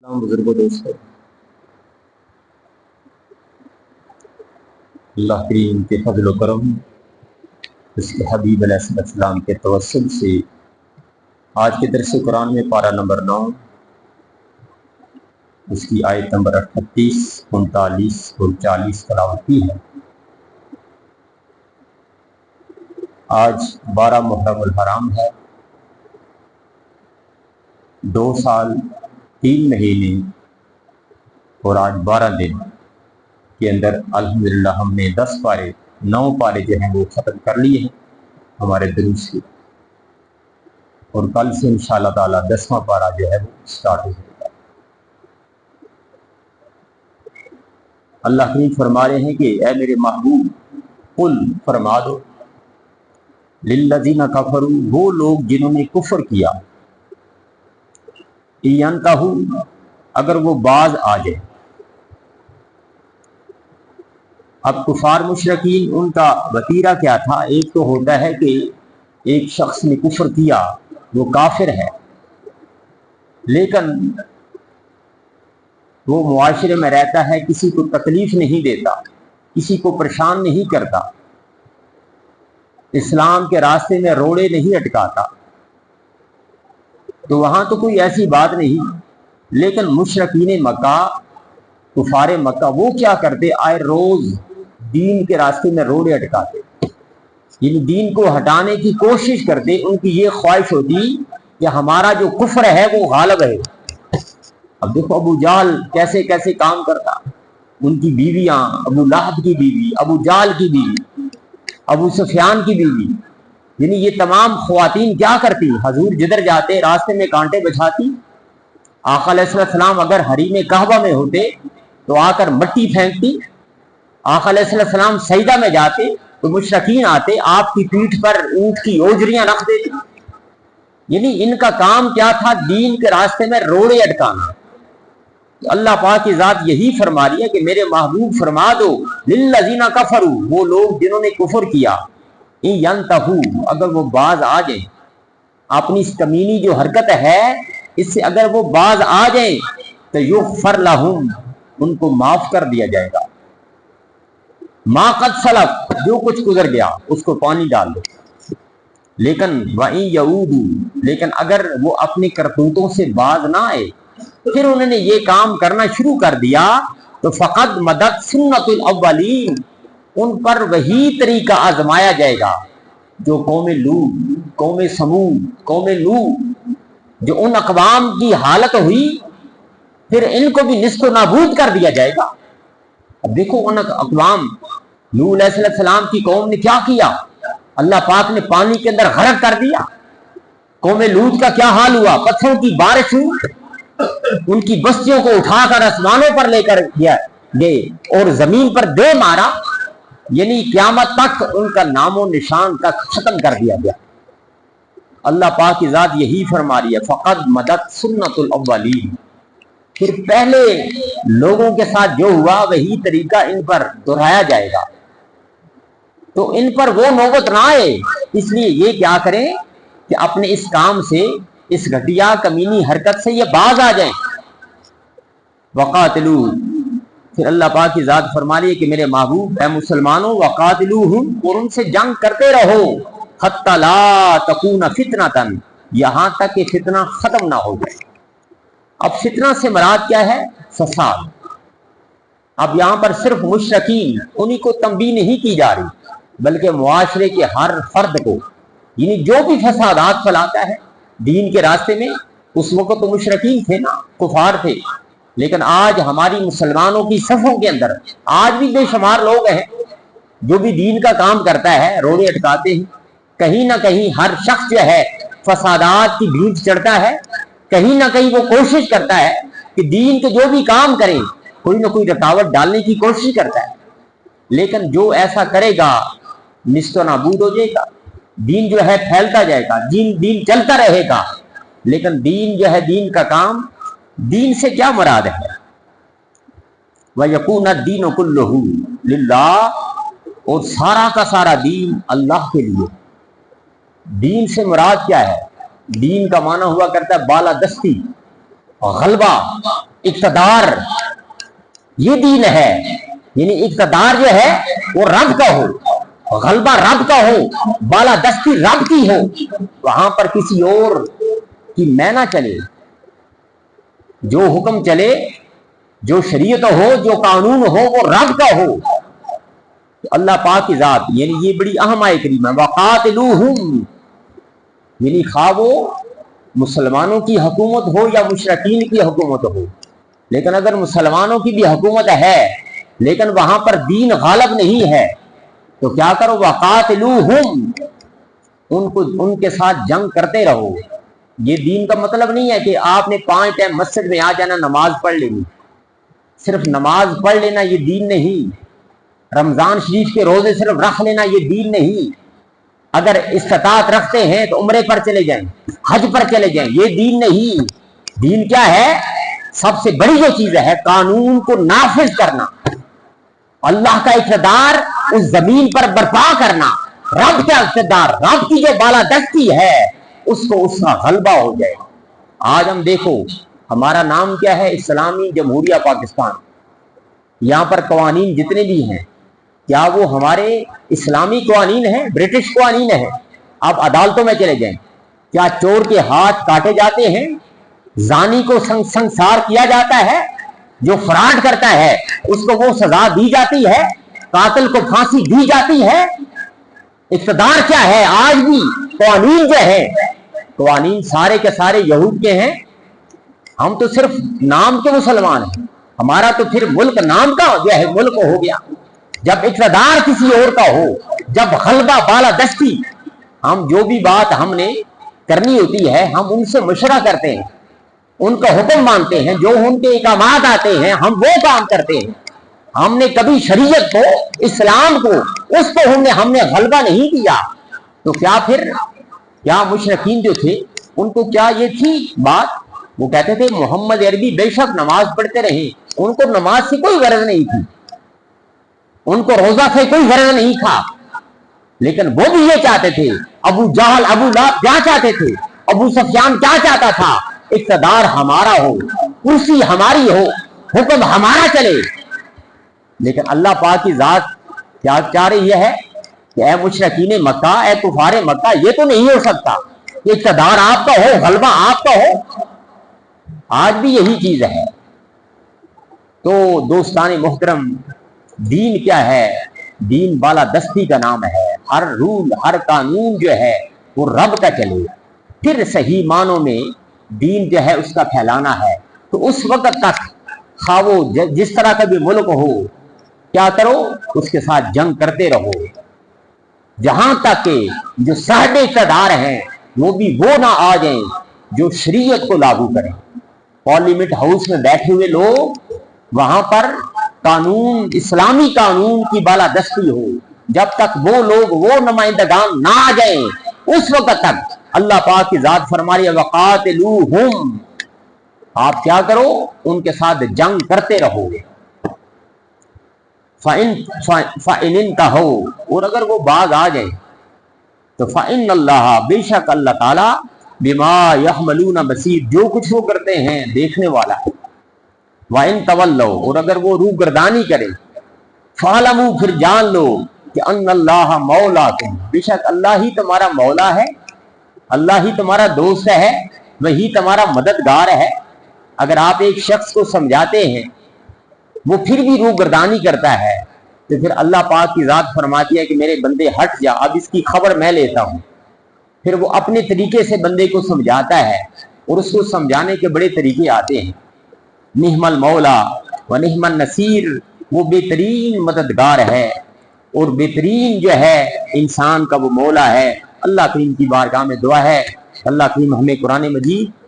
بزرگوں دوستوں، اللہ کریم کے فضل و کرم، اس کے حبیب علیہ السلام کے توسل سے آج کے درس قرآن میں پارہ نمبر 9، اس کی آیت نمبر 38، 39 اور 40 تلاوت کی ہے۔ آج 12 محرم الحرام ہے، 2 سال 3 مہینے اور آج 12 دن کے اندر الحمدللہ ہم نے 9 پارے جو ہیں وہ ختم کر لیے ہیں ہمارے دروس کے، اور کل سے انشاءاللہ تعالی 10واں پارہ جو ہے وہ سٹارٹ ہو جائے گا۔ اللہ کریم فرما رہے ہیں کہ اے میرے محبوب، قل فرما دو، للذین کفروا، وہ لوگ جنہوں نے کفر کیا، ینتہوا، اگر وہ باز آ جائے۔ اب کفار مشرکین ان کا وتیرہ کیا تھا؟ ایک تو ہوتا ہے کہ ایک شخص نے کفر کیا، وہ کافر ہے، لیکن وہ معاشرے میں رہتا ہے، کسی کو تکلیف نہیں دیتا، کسی کو پریشان نہیں کرتا، اسلام کے راستے میں روڑے نہیں اٹکاتا، تو وہاں تو کوئی ایسی بات نہیں۔ لیکن مشرکین مکہ، کفار مکہ، وہ کیا کرتے؟ آئے روز دین کے راستے میں روڑے اٹکاتے، یعنی دین کو ہٹانے کی کوشش کرتے۔ ان کی یہ خواہش ہوتی کہ ہمارا جو کفر ہے وہ غالب ہے۔ اب دیکھو ابو جہل کیسے کیسے کام کرتا، ان کی بیویاں، ابو لہب کی بیوی، ابو جہل کی بیوی، ابو سفیان کی بیوی، یعنی یہ تمام خواتین کیا کرتی؟ حضور جدھر جاتے راستے میں کانٹے بچھاتی۔ آقا علیہ السلام اگر حریم کعبہ میں ہوتے تو آ کر مٹی پھینکتی۔ آقا علیہ السلام سجدہ میں جاتے تو مشرکین آتے، آپ کی پیٹھ پر اونٹ کی اوجریاں رکھ دیتے۔ یعنی ان کا کام کیا تھا؟ دین کے راستے میں روڑے اٹکانا۔ تو اللہ پاک کی ذات یہی فرما رہی ہے کہ میرے محبوب فرما دو، للذین کفروا، وہ لوگ جنہوں نے کفر کیا، ینتہوا، اگر وہ باز آ جائیں، اپنی اس کمینی جو حرکت ہے اس سے اگر وہ باز آ جائیں تو یغفر لہم، ان کو معاف کر دیا جائے گا۔ ما قد سلف، جو کچھ گزر گیا اس کو پانی ڈال دو۔ لیکن وَإِن يَعُودُوا، لیکن اگر وہ اپنی کرتوتوں سے باز نہ آئے، پھر انہوں نے یہ کام کرنا شروع کر دیا، تو فقد مدت سنت الاولین، ان پر وہی طریقہ آزمایا جائے گا جو قوم لوط، قوم سمود، قوم نوح، جو ان اقوام کی حالت ہوئی، پھر ان کو بھی نست و نابود کر دیا جائے گا۔ اب دیکھو ان اقوام، نوح علیہ السلام کی قوم نے کیا کیا؟ اللہ پاک نے پانی کے اندر غرق کر دیا۔ قوم لوط کا کیا حال ہوا؟ پتھروں کی بارش ہوئی، ان کی بستیوں کو اٹھا کر آسمانوں پر لے کر گئے اور زمین پر دے مارا، یعنی قیامت تک ان کا نام و نشان تک ختم کر دیا گیا۔ اللہ پاک کی ذات یہی فرما رہی ہے، فقد مدت سنت الاولین، پھر پہلے لوگوں کے ساتھ جو ہوا وہی طریقہ ان پر دہرایا جائے گا، تو ان پر وہ نوبت نہ آئے۔ اس لیے یہ کیا کریں کہ اپنے اس کام سے، اس گھٹیا کمینی حرکت سے یہ باز آ جائیں۔ وقاتلو، پھر اللہ پاک کی ذات فرما رہی ہے کہ میرے محبوب اے مسلمانوں، وقاتلوہم، اور ان سے جنگ کرتے رہو، حتی لا تکون فتنۃ، یہاں تک کہ فتنہ ختم نہ ہو جائے۔ اب فتنہ سے مراد کیا ہے؟ فساد۔ اب یہاں پر صرف مشرکین انہی کو تنبیہ نہیں کی جا رہی، بلکہ معاشرے کے ہر فرد کو، یعنی جو بھی فسادات پھیلاتا ہے دین کے راستے میں۔ اس وقت تو مشرکین تھے نا، کفار تھے، لیکن آج ہماری مسلمانوں کی صفوں کے اندر آج بھی بے شمار لوگ ہیں جو بھی دین کا کام کرتا ہے، روڑے اٹکاتے ہیں۔ کہیں نہ کہیں ہر شخص جو ہے فسادات کی بھیٹ چڑھتا ہے، کہیں نہ کہیں وہ کوشش کرتا ہے کہ دین کے جو بھی کام کریں کوئی نہ کوئی رکاوٹ ڈالنے کی کوشش کرتا ہے۔ لیکن جو ایسا کرے گا نست و نابود ہو جائے گا، دین جو ہے پھیلتا جائے گا، دین چلتا رہے گا۔ لیکن دین جو ہے، دین کا کام، دین سے کیا مراد ہے؟ وَيَكُونَ الدِّينُ كُلُّهُ لِلَّهِ، اور سارا کا سارا دین اللہ کے لیے۔ دین سے مراد کیا ہے؟ دین کا معنی ہوا کرتا ہے بالادستی، غلبہ، इक़्तिदार ये दीन है, यानी इक़्तिदार जो है वो रब का हो, गलबा रब का हो, बालादस्ती रब की हो, वहां पर किसी और की मैं ना चले। जो हुक्म चले, जो शरीयत हो, जो कानून हो, वो रब का हो। तो अल्लाह पाक की जात, यानी ये बड़ी अहम आयत करीम है, वक़ातिलूहुम, यानी खा वो मुसलमानों की हुकूमत हो या मुशरकीन की हुकूमत हो, लेकिन अगर मुसलमानों की भी हुकूमत है लेकिन वहां पर दीन गालिब नहीं है तो क्या करो, वक़ातिलूहुम, उनको उनके साथ जंग करते रहो। ये दीन का मतलब नहीं है कि आपने 5 टाइम मस्जिद में आ जाना, नमाज पढ़ लेनी, सिर्फ नमाज पढ़ लेना ये दीन नहीं। रमजान शरीफ के रोजे सिर्फ रख लेना ये दीन नहीं। अगर इस्तात रखते हैं तो उम्रे पर चले जाएं, हज पर चले जाएं, ये दीन नहीं। दीन क्या है? सबसे बड़ी जो चीज है, कानून को नाफिज करना, अल्लाह का इक़्तिदार उस जमीन पर बर्पा करना, रब का इक़्तिदार, रब की जो बालादस्ती है उसको उसका गलबा हो जाए। आज हम देखो, हमारा नाम क्या है? इस्लामी जमहूरिया पाकिस्तान। यहाँ पर कवानीन जितने भी हैं, क्या वो हमारे इस्लामी कवानीन है, ब्रिटिश कवानीन है? आप अदालतों में चले जाएं, क्या चोर के हाथ काटे जाते हैं? जानी को संसार किया जाता है? जो फ्रॉड करता है उसको वो सजा दी जाती है? कातिल को फांसी दी जाती है? इक़्तिदार क्या है? आज भी कवानीन जो है, कवानीन सारे के सारे यहूद के हैं। हम तो सिर्फ नाम के मुसलमान हैं, हमारा तो फिर मुल्क नाम का जो है मुल्क हो गया। जब इक़्तिदार किसी और का हो, जब गलबा बालादस्ती, हम जो भी बात हमने करनी होती है हम उनसे मशवरा करते हैं, उनका हुक्म मानते हैं, जो उनके इकामात आते हैं हम वो काम करते हैं। हमने कभी शरीयत को, इस्लाम को, उसको हमने गलबा नहीं किया। तो क्या फिर, क्या मुशरिकीन जो थे उनको क्या ये थी बात? वो कहते थे मोहम्मद अरबी बेशक नमाज पढ़ते रहे, उनको नमाज से कोई गरज नहीं थी, उनको रोजा से कोई गरज नहीं था, लेकिन वो भी ये चाहते थे। अबू जहल, अबू लहब क्या चाहते थे? अबू सुफियान क्या चाहता था? इक़्तिदार हमारा हो, कुर्सी हमारी हो, हुक्म हमारा चले। लेकिन अल्लाह पाक की जात क्या चाह रही है कि ऐ मुशरिकीन मक्का, ऐ कुफारे मक्का, ये तो नहीं हो सकता, इक़्तिदार आपका हो, गलबा आपका हो। आज भी यही चीज है। तो दोस्तान मोहतरम, दीन क्या है? दीन बालादस्ती का नाम है। हर रूल, हर कानून जो है वो रब का चले, फिर सही मानों में दीन जो है उसका फैलाना है। तो उस वक्त तक खा वो जिस तरह का भी मुल्क हो, क्या करो, उसके साथ जंग करते रहो, जहां तक के जो साढ़े इक़्तिदार हैं वो भी वो ना आ जाएं जो शरीयत को लागू करें। पार्लियामेंट हाउस में बैठे हुए लोग, वहां पर कानून, इस्लामी कानून की बालादस्ती हो, जब तक वो लोग, वो नुमाइंदगान ना आ जाए, उस वक्त तक अल्लाह पाक की जात फरमा रही है वक़ातिलूहुम, आप क्या करो, उनके साथ जंग करते रहोगे। फ़इन कहो, और अगर वो बाज आ जाए तो फ़इन अल्लाह, बेशक अल्लाह ताला, बिमा यहमलून बसीर, जो कुछ वो करते हैं देखने वाला है। वाइन तवल्लो, और अगर वो रूगर्दानी करे, फ़अलमू, फिर जान लो कि अन्नल्लाह मौलाकुम, बेशक अल्लाह ही तुम्हारा मौला है, अल्लाह ही तुम्हारा दोस्त है, वही तुम्हारा मददगार है। अगर आप एक शख्स को समझाते हैं वो फिर भी रूगर्दानी करता है तो फिर अल्लाह पाक की जात फरमाती है कि मेरे बंदे हट जा, अब इसकी खबर मैं लेता हूं। फिर वो अपने तरीके से बंदे को समझाता है, और उसको समझाने के बड़े तरीके आते हैं। निहमल मौला व निहमल नसीर, वो बेहतरीन मददगार है और बेहतरीन जो है इंसान का वो मौला है। अल्लाह करीम की बारगाह में दुआ है, अल्लाह करीम हमें कुरान मजीद